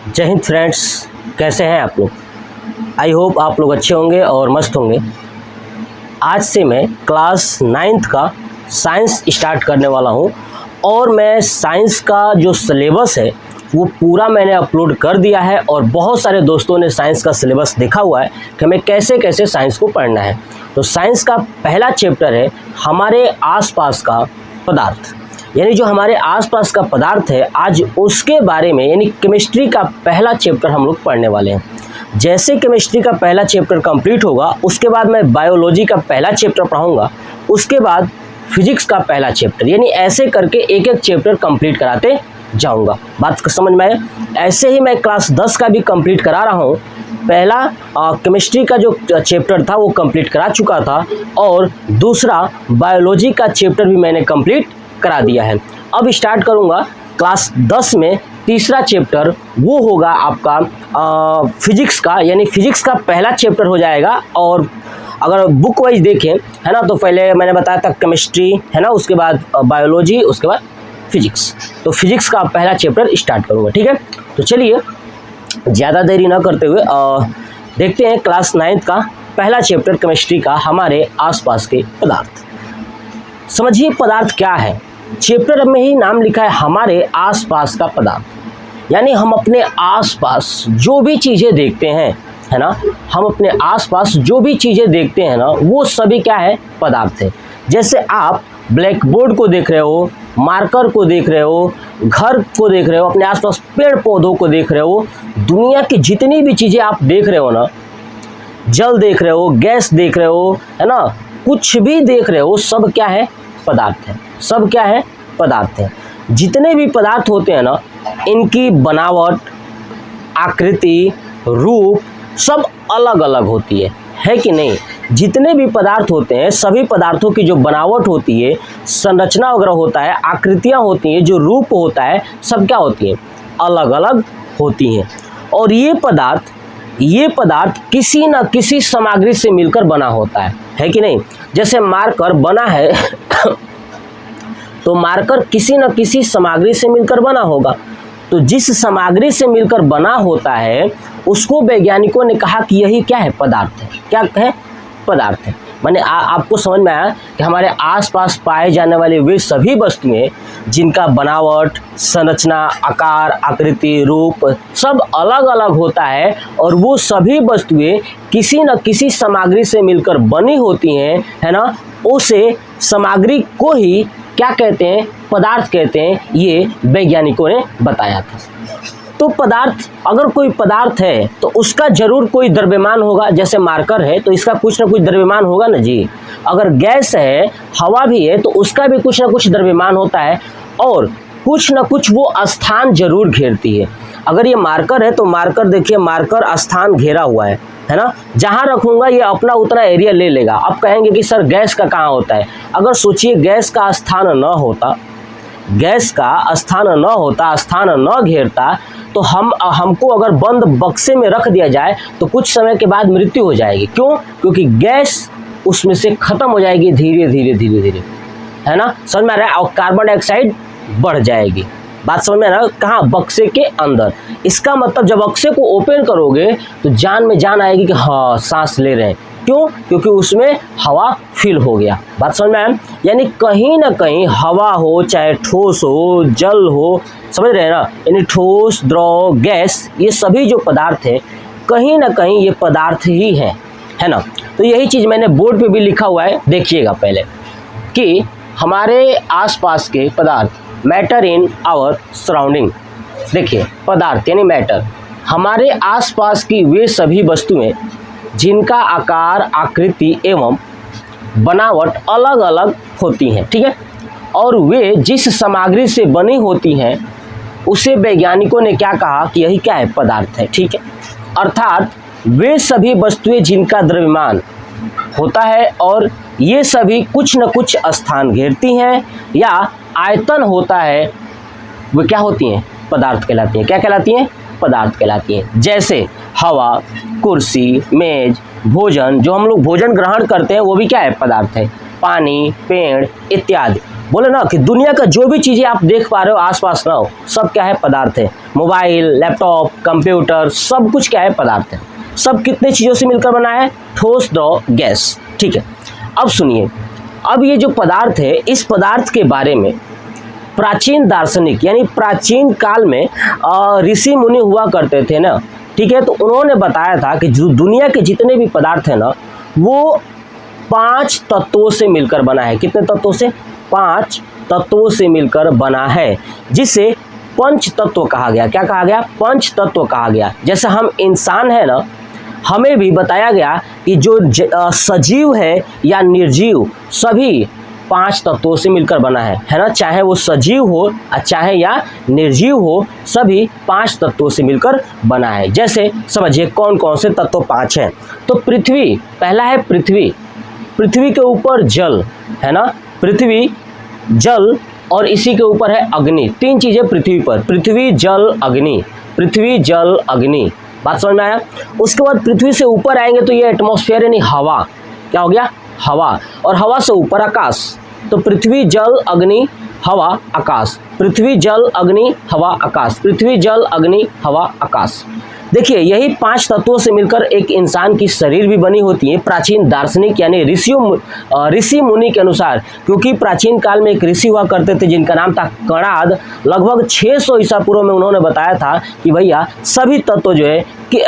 जय हिंद फ्रेंड्स, कैसे हैं आप लोग। आई होप आप लोग अच्छे होंगे और मस्त होंगे। आज से मैं क्लास 9th का साइंस स्टार्ट करने वाला हूं और मैं साइंस का जो सिलेबस है वो पूरा मैंने अपलोड कर दिया है और बहुत सारे दोस्तों ने साइंस का सिलेबस देखा हुआ है कि हमें कैसे कैसे साइंस को पढ़ना है। तो साइंस का पहला चैप्टर है हमारे आसपास का पदार्थ, यानी जो हमारे आसपास का पदार्थ है, आज उसके बारे में यानी केमिस्ट्री का पहला चैप्टर हम लोग पढ़ने वाले हैं। जैसे केमिस्ट्री का पहला चैप्टर कंप्लीट होगा उसके बाद मैं बायोलॉजी का पहला चैप्टर पढ़ाऊंगा, उसके बाद फिजिक्स का पहला चैप्टर, यानी ऐसे करके एक एक चैप्टर कंप्लीट कराते जाऊंगा। बात समझ में आए। ऐसे ही मैं क्लास 10 का भी कंप्लीट करा रहा हूँ। पहला केमिस्ट्री का जो चैप्टर था वो कंप्लीट करा चुका था और दूसरा बायोलॉजी का चैप्टर भी मैंने कंप्लीट करा दिया है। अब स्टार्ट करूंगा क्लास 10 में तीसरा चैप्टर, वो होगा आपका फिजिक्स का, यानी फिजिक्स का पहला चैप्टर हो जाएगा। और अगर बुक वाइज देखें है ना, तो पहले मैंने बताया था केमिस्ट्री है ना, उसके बाद बायोलॉजी, उसके बाद फिजिक्स। तो फिजिक्स का पहला चैप्टर स्टार्ट करूंगा, ठीक है। तो चलिए ज़्यादा देरी ना करते हुए देखते हैं क्लास 9th का पहला चैप्टर केमिस्ट्री का, हमारे आसपास के पदार्थ। समझिए पदार्थ क्या है। चैप्टर में ही नाम लिखा है हमारे आसपास का पदार्थ, यानी हम अपने आसपास जो भी चीज़ें देखते हैं है ना, हम अपने आसपास जो भी चीज़ें देखते हैं ना, वो सभी क्या है, पदार्थ है। जैसे आप ब्लैक बोर्ड को देख रहे हो, मार्कर को देख रहे हो, घर को देख रहे हो, अपने आसपास पेड़ पौधों को देख रहे हो, दुनिया की जितनी भी चीज़ें आप देख रहे हो ना, जल देख रहे हो, गैस देख रहे हो है ना, कुछ भी देख रहे हो, सब क्या है, पदार्थ है। सब क्या है, पदार्थ है। जितने भी पदार्थ होते हैं ना, इनकी बनावट, आकृति, रूप सब अलग अलग होती है कि नहीं। जितने भी पदार्थ होते हैं, सभी पदार्थों की जो बनावट होती है, संरचना वगैरह होता है, आकृतियाँ होती हैं, जो रूप होता है, सब क्या होती हैं, अलग अलग होती हैं। और ये पदार्थ किसी न किसी सामग्री से मिलकर बना होता है कि नहीं। जैसे मार्कर बना है तो मार्कर किसी न किसी सामग्री से मिलकर बना होगा। तो जिस सामग्री से मिलकर बना होता है उसको वैज्ञानिकों ने कहा कि यही क्या है, पदार्थ है। क्या है, पदार्थ है। मैंने आपको समझ में आया कि हमारे आसपास पाए जाने वाले वे सभी वस्तुएं जिनका बनावट, संरचना, आकार, आकृति, रूप सब अलग अलग होता है और वो सभी वस्तुएं किसी न किसी सामग्री से मिलकर बनी होती हैं है ना, उसे सामग्री को ही क्या कहते हैं, पदार्थ कहते हैं। ये वैज्ञानिकों ने बताया था। तो पदार्थ, अगर कोई पदार्थ है तो उसका जरूर कोई द्रव्यमान होगा। जैसे मार्कर है तो इसका कुछ ना कुछ द्रव्यमान होगा ना जी। अगर गैस है, हवा भी है, तो उसका भी कुछ ना कुछ द्रव्यमान होता है और कुछ ना कुछ वो स्थान जरूर घेरती है। अगर ये मार्कर है तो मार्कर देखिए, मार्कर स्थान घेरा हुआ है ना, जहाँ रखूँगा ये अपना उतना एरिया ले लेगा। आप कहेंगे कि सर गैस का कहाँ होता है। अगर सोचिए गैस का स्थान न होता, स्थान न घेरता, तो हमको अगर बंद बक्से में रख दिया जाए तो कुछ समय के बाद मृत्यु हो जाएगी। क्यों? क्योंकि गैस उसमें से खत्म हो जाएगी धीरे धीरे है ना, समझ में आ रहा है। और कार्बन डाइऑक्साइड बढ़ जाएगी। बात समझ में आ रहा है, कहाँ, बक्से के अंदर। इसका मतलब जब बक्से को ओपन करोगे तो जान में जान आएगी कि हाँ सांस ले रहे हैं। क्यों? क्योंकि उसमें हवा फिल हो गया। बात समझ में आया। यानी कहीं ना कहीं हवा हो, चाहे ठोस हो, जल हो, समझ रहे हैं ना, यानी ठोस, द्रव, गैस, ये सभी जो पदार्थ है कहीं ना कहीं ये पदार्थ ही है ना। तो यही चीज़ मैंने बोर्ड पे भी लिखा हुआ है, देखिएगा पहले, कि हमारे आसपास के पदार्थ, मैटर इन आवर सराउंडिंग। देखिए पदार्थ यानी मैटर, हमारे आसपास की वे सभी वस्तुएं जिनका आकार, आकृति एवं बनावट अलग अलग होती हैं, ठीक है, और वे जिस सामग्री से बनी होती हैं उसे वैज्ञानिकों ने क्या कहा कि यही क्या है, पदार्थ है, ठीक है। अर्थात वे सभी वस्तुएं जिनका द्रव्यमान होता है और ये सभी कुछ न कुछ स्थान घेरती हैं या आयतन होता है, वो क्या होती हैं, पदार्थ कहलाती हैं। क्या कहलाती हैं, पदार्थ कहलाती हैं। जैसे हवा, कुर्सी, मेज, भोजन, जो हम लोग भोजन ग्रहण करते हैं वो भी क्या है, पदार्थ है। पानी, पेड़ इत्यादि, बोले ना कि दुनिया का जो भी चीज़ें आप देख पा रहे हो आसपास ना हो, सब क्या है? पदार्थ है। मोबाइल, लैपटॉप, कंप्यूटर, सब कुछ क्या है? पदार्थ है। सब कितने चीज़ों से मिलकर बना है? ठोस, द्रव, गैस। ठीक है, अब सुनिए, अब ये जो पदार्थ है, इस पदार्थ के बारे में प्राचीन दार्शनिक यानी प्राचीन काल में ऋषि मुनि हुआ करते थे ना, ठीक है, तो उन्होंने बताया था कि जो दुनिया के जितने भी पदार्थ है ना, वो 5 तत्वों से मिलकर बना है। कितने तत्वों से? 5 तत्वों से मिलकर बना है, जिसे पंच तत्व कहा गया। क्या कहा गया? पंच तत्व कहा गया। जैसे हम इंसान है ना, हमें भी बताया गया कि जो सजीव है या निर्जीव, सभी 5 तत्वों से मिलकर बना है ना। चाहे वो सजीव हो चाहे या निर्जीव हो, सभी 5 तत्वों से मिलकर बना है। जैसे समझिए कौन कौन से तत्व 5 हैं। तो पृथ्वी, पहला है पृथ्वी। पृथ्वी के ऊपर जल है ना, पृथ्वी, जल, और इसी के ऊपर है अग्नि। 3 चीज़ें पृथ्वी पर, पृथ्वी, जल, अग्नि। पृथ्वी, जल, अग्नि। बात समझ में आया? उसके बाद पृथ्वी से ऊपर आएंगे तो ये एटमॉस्फेयर यानी हवा। क्या हो गया? हवा। और हवा से ऊपर आकाश। तो पृथ्वी, जल, अग्नि, हवा, आकाश। पृथ्वी, जल, अग्नि, हवा, आकाश। पृथ्वी, जल, अग्नि, हवा, आकाश। देखिए, यही 5 तत्वों से मिलकर एक इंसान की शरीर भी बनी होती है। प्राचीन दार्शनिक यानी ऋषि मुनि के अनुसार, क्योंकि प्राचीन काल में एक ऋषि हुआ करते थे जिनका नाम था कणाद। लगभग 600 ईसा पूर्व में उन्होंने बताया था कि भैया सभी तत्व जो है कि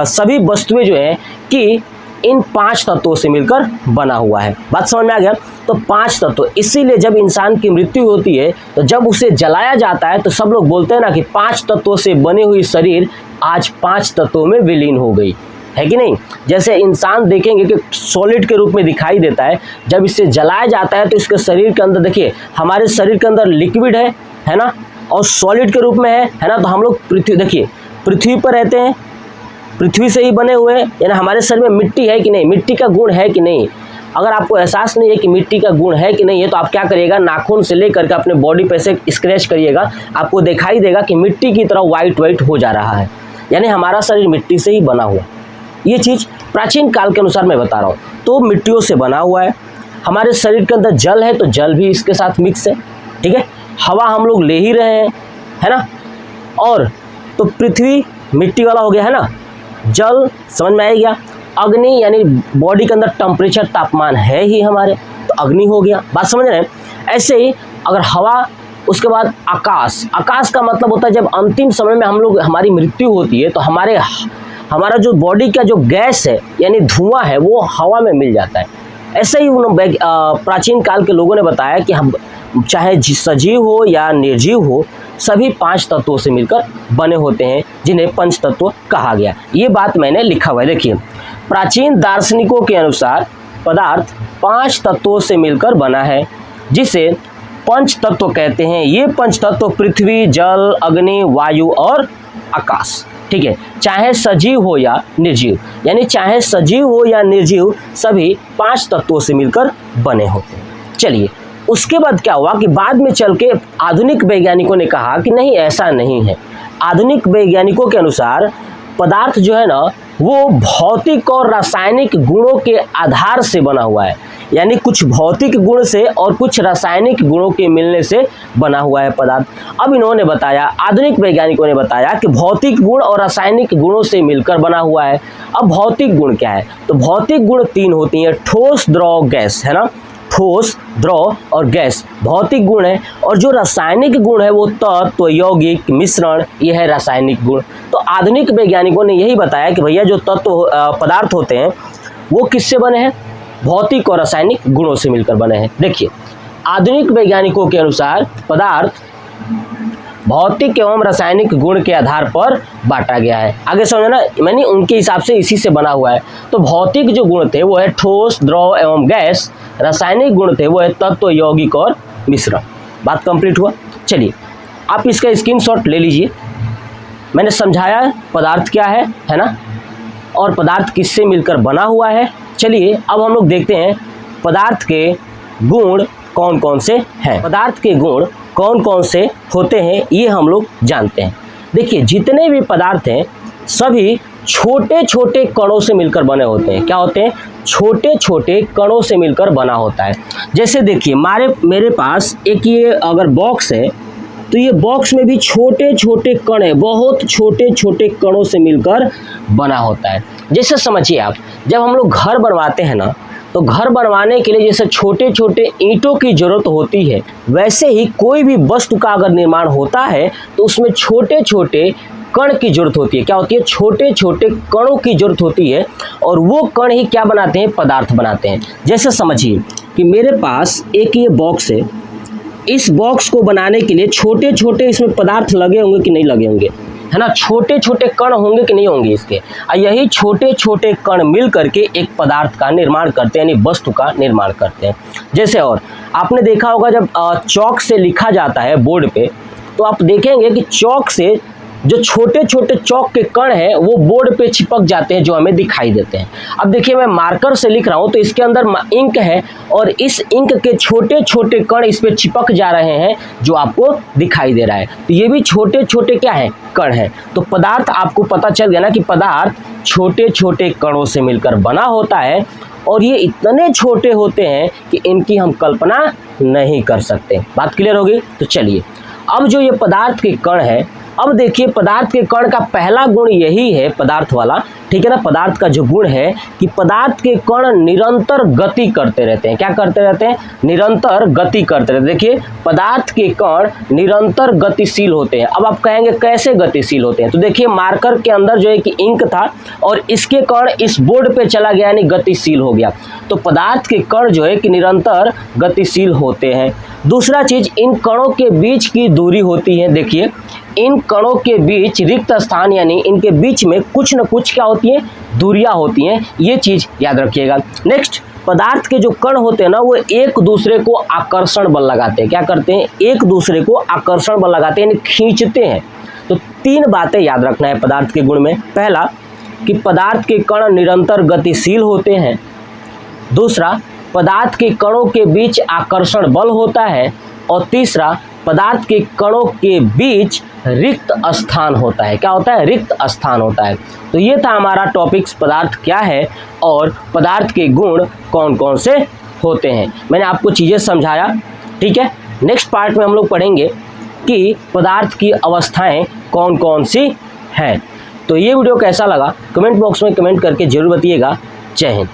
सभी वस्तुएं जो है कि इन 5 तत्वों से मिलकर बना हुआ है। बात समझ में आ गया? तो 5 तत्व, इसीलिए जब इंसान की मृत्यु होती है तो जब उसे जलाया जाता है तो सब लोग बोलते हैं ना कि 5 तत्वों से बनी हुई शरीर आज 5 तत्वों में विलीन हो गई है कि नहीं। जैसे इंसान देखेंगे कि सॉलिड के रूप में दिखाई देता है, जब इसे जलाया जाता है तो इसके शरीर के अंदर, देखिए हमारे शरीर के अंदर लिक्विड है ना, और सॉलिड के रूप में है ना। तो हम लोग पृथ्वी, देखिए पृथ्वी पर रहते हैं, पृथ्वी से ही बने हुए हैं, यानी हमारे शरीर में मिट्टी है कि नहीं, मिट्टी का गुण है कि नहीं। अगर आपको एहसास नहीं है कि मिट्टी का गुण है कि नहीं है, तो आप क्या करिएगा, नाखून से लेकर के अपने बॉडी पे से स्क्रैच करिएगा, आपको दिखाई देगा कि मिट्टी की तरह वाइट हो जा रहा है, यानी हमारा शरीर मिट्टी से ही बना हुआ। ये चीज़ प्राचीन काल के अनुसार मैं बता रहा हूँ। तो मिट्टियों से बना हुआ है। हमारे शरीर के अंदर जल है तो जल भी इसके साथ मिक्स है, ठीक है। हवा हम लोग ले ही रहे हैं, है ना। और तो पृथ्वी मिट्टी वाला हो गया, है ना। जल समझ में आ गया। अग्नि यानी बॉडी के अंदर टेम्परेचर, तापमान है ही हमारे, तो अग्नि हो गया। बात समझ रहे हैं। ऐसे ही अगर हवा, उसके बाद आकाश। आकाश का मतलब होता है जब अंतिम समय में हम लोग, हमारी मृत्यु होती है तो हमारा जो बॉडी का जो गैस है यानी धुआं है वो हवा में मिल जाता है। ऐसे ही प्राचीन काल के लोगों ने बताया कि हम चाहे सजीव हो या निर्जीव हो, सभी 5 तत्वों से मिलकर बने होते हैं, जिन्हें पंच तत्व कहा गया। ये बात मैंने लिखा हुआ है, देखिए। प्राचीन दार्शनिकों के अनुसार पदार्थ 5 तत्वों से मिलकर बना है, जिसे पंच तत्व कहते हैं। ये पंच तत्व पृथ्वी, जल, अग्नि, वायु और आकाश, ठीक है। चाहे सजीव हो या निर्जीव, यानी चाहे सजीव हो या निर्जीव, सभी 5 तत्वों से मिलकर बने होते हैं। चलिए, उसके बाद क्या हुआ कि बाद में चल के आधुनिक वैज्ञानिकों ने कहा कि नहीं, ऐसा नहीं है। आधुनिक वैज्ञानिकों के अनुसार पदार्थ जो है ना, वो भौतिक और रासायनिक गुणों के आधार से बना हुआ है, यानी कुछ भौतिक गुण से और कुछ रासायनिक गुणों के मिलने से बना हुआ है पदार्थ। अब इन्होंने बताया, आधुनिक वैज्ञानिकों ने बताया कि भौतिक गुण और रासायनिक गुणों से मिलकर बना हुआ है। अब भौतिक गुण क्या है? तो भौतिक गुण 3 होती हैं, ठोस, द्रव, गैस, है ना। ठोस, द्रव और गैस भौतिक गुण है, और जो रासायनिक गुण है वो तत्व, यौगिक, मिश्रण, ये है रासायनिक गुण। तो आधुनिक वैज्ञानिकों ने यही बताया कि भैया जो तत्व पदार्थ होते हैं वो किससे बने हैं? भौतिक और रासायनिक गुणों से मिलकर बने हैं। देखिए, आधुनिक वैज्ञानिकों के अनुसार पदार्थ भौतिक एवं रासायनिक गुण के आधार पर बांटा गया है। आगे समझो ना, मैंने उनके हिसाब से इसी से बना हुआ है। तो भौतिक जो गुण थे वो है ठोस, द्रव एवं गैस। रासायनिक गुण थे वो है तत्व, यौगिक और मिश्रण। बात कंप्लीट हुआ। चलिए, आप इसका स्क्रीनशॉट ले लीजिए। मैंने समझाया पदार्थ क्या है ना, और पदार्थ किससे मिलकर बना हुआ है। चलिए, अब हम लोग देखते हैं पदार्थ के गुण कौन कौन से हैं। पदार्थ के गुण कौन कौन से होते हैं ये हम लोग जानते हैं। देखिए, जितने भी पदार्थ हैं सभी छोटे छोटे कणों से मिलकर बने होते हैं। क्या होते हैं? छोटे छोटे कणों से मिलकर बना होता है। जैसे देखिए मेरे पास एक ये अगर बॉक्स है, तो ये बॉक्स में भी छोटे छोटे कण है, बहुत छोटे छोटे कणों से मिलकर बना होता है। जैसे समझिए आप, जब हम लोग घर बनवाते हैं ना, तो घर बनवाने के लिए जैसे छोटे छोटे ईंटों की ज़रूरत होती है, वैसे ही कोई भी वस्तु का अगर निर्माण होता है तो उसमें छोटे छोटे कण की जरूरत होती है। क्या होती है? छोटे छोटे कणों की जरूरत होती है, और वो कण ही क्या बनाते हैं? पदार्थ बनाते हैं। जैसे समझिए कि मेरे पास एक ये बॉक्स है, इस बॉक्स को बनाने के लिए छोटे छोटे इसमें पदार्थ लगे होंगे कि नहीं लगे होंगे, है ना? छोटे छोटे कण होंगे कि नहीं होंगे इसके, और यही छोटे छोटे कण मिल करके एक पदार्थ का निर्माण करते हैं, यानी वस्तु का निर्माण करते हैं। जैसे और आपने देखा होगा जब चौक से लिखा जाता है बोर्ड पे, तो आप देखेंगे कि चौक से जो छोटे छोटे चौक के कण हैं वो बोर्ड पे चिपक जाते हैं, जो हमें दिखाई देते हैं। अब देखिए मैं मार्कर से लिख रहा हूँ, तो इसके अंदर इंक है, और इस इंक के छोटे छोटे कण इस पे चिपक जा रहे हैं, जो आपको दिखाई दे रहा है। तो ये भी छोटे छोटे क्या है? कण है। तो पदार्थ आपको पता चल गया ना कि पदार्थ छोटे छोटे कणों से मिलकर बना होता है, और ये इतने छोटे होते हैं कि इनकी हम कल्पना नहीं कर सकते। बात क्लियर होगी? तो चलिए, अब जो ये पदार्थ के कण है, अब देखिए पदार्थ के कण का पहला गुण यही है, पदार्थ वाला, ठीक है ना? पदार्थ का जो गुण है कि पदार्थ के कण निरंतर गति करते रहते हैं। क्या करते रहते हैं? निरंतर गति करते रहते हैं। देखिए पदार्थ के कण निरंतर गतिशील होते हैं। अब आप कहेंगे कैसे गतिशील होते हैं? तो देखिए मार्कर के अंदर जो है कि इंक था, और इसके कण इस बोर्ड पे चला गया, यानी गतिशील हो गया। तो पदार्थ के कण जो है कि निरंतर गतिशील होते हैं। दूसरा चीज, इन कणों के बीच की दूरी होती है। देखिए इन कणों के बीच रिक्त स्थान, यानी इनके बीच में कुछ न कुछ क्या होती है? दूरियां होती हैं। ये चीज याद रखिएगा। नेक्स्ट, पदार्थ के जो कण होते हैं ना, वो एक दूसरे को आकर्षण बल लगाते हैं। क्या करते हैं? एक दूसरे को आकर्षण बल लगाते हैं, यानी खींचते हैं। तो 3 बातें याद रखना है पदार्थ के गुण में। पहला कि पदार्थ के कण निरंतर गतिशील होते हैं। दूसरा, पदार्थ के कणों के बीच आकर्षण बल होता है। और तीसरा, पदार्थ के कणों के बीच रिक्त स्थान होता है। क्या होता है? रिक्त स्थान होता है। तो ये था हमारा टॉपिक्स, पदार्थ क्या है और पदार्थ के गुण कौन कौन से होते हैं। मैंने आपको चीज़ें समझाया, ठीक है। नेक्स्ट पार्ट में हम लोग पढ़ेंगे कि पदार्थ की अवस्थाएं कौन कौन सी हैं। तो ये वीडियो कैसा लगा कमेंट बॉक्स में कमेंट करके जरूर बताइएगा। जय हिंद।